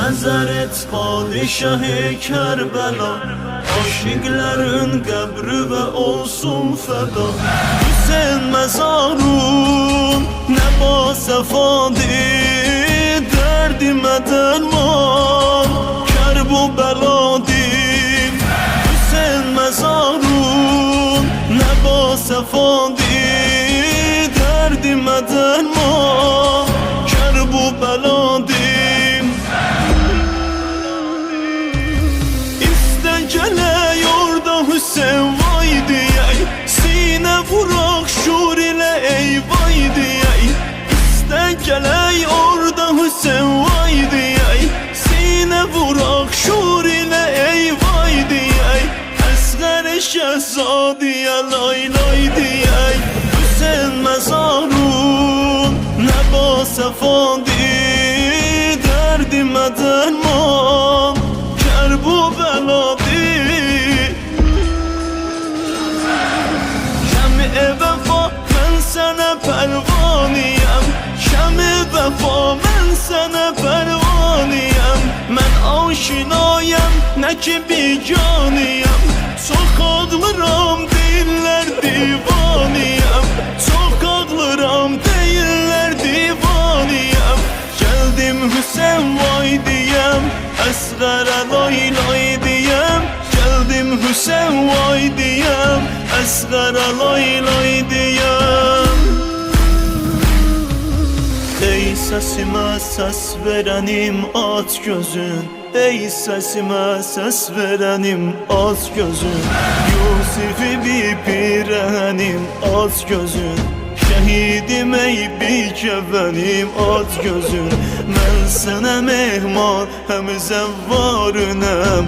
Nəzər et padişah-ı Kərbəla, aşiqlərin qəbri və olsun fəda. Hüseyn məzarun nə basəfadir, dərdimə dərman Kərbəladır. Hüseyn məzarun nə basəfadir, dərdimə dərman Kərbəladır. Gələk orada Hüseyn vay deyək, sinə vuraq şur ilə ey vay deyək. İstə gələk orada Hüseyn vay deyək, sinə vuraq şur ilə ey vay deyək. Əsğər-i Şəhzadiyə lay lay deyək. Hüseyn məzarun nə basəfadir, dərdimə dərman Kərbəladır. Vəfa mən sənə pərvaniyəm, şəmi vəfa mən sənə pərvaniyəm. Mən aşinayəm, nə ki biganiyəm, çox ağlıram deyirlər divaniyəm, çox ağlıram deyirlər divaniyəm. Gəldim Hüseyn vay deyəm, Əsğərə lay lay deyəm. Gəldim Hüseyn vay deyəm, Əsğərə lay lay deyəm. Ey səsimə səs verənim aç gözün, ey səsimə səs verənim aç gözün. Yusifi bipirənim aç gözün, şəhidim ey bikəvənim aç gözün. Mən sənə mehman həm zəvvarınəm,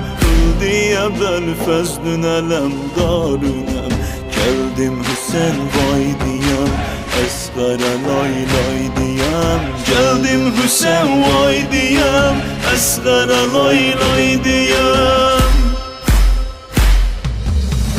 diye Belfəzdün ələmdarınəm. Gəldim Hüseyn vay deyəm, Əsğərə lay lay deyəm. Gəldim Hüseyn vay deyəm, Əsğərə lay lay deyəm.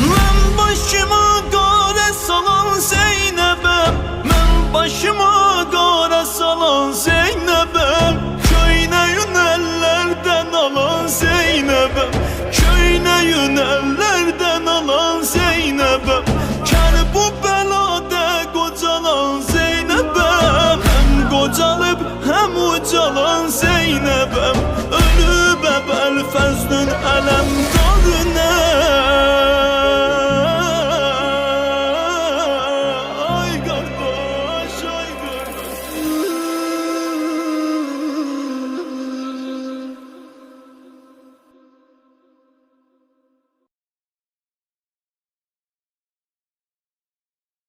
Mən başıma qarə salan Zeynəbəm, mən başıma qarə salan Zeynəbəm. Köynəyün əllərdən alan Zeynəbəm, köynəyün əllərdən alan Zeynəbəm. Kərbəladə qocalan Zeynəbəm, həm qocalıb həm ucalan Zeynəbəm. Ölüb Belfəzdün ələmdə